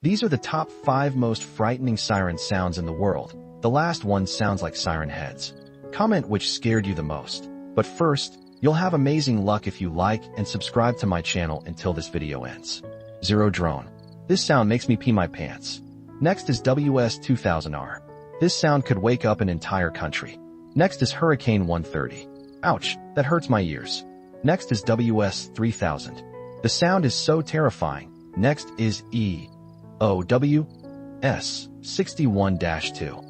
These are the top 5 most frightening siren sounds in the world. The last one sounds like siren heads. Comment which scared you the most. But first, you'll have amazing luck if you like and subscribe to my channel until this video ends. 0 Drone. This sound makes me pee my pants. Next is WS-2000R. This sound could wake up an entire country. Next is Hurricane 130. Ouch, that hurts my ears. Next is WS-3000. The sound is so terrifying. Next is EOWS-61-2.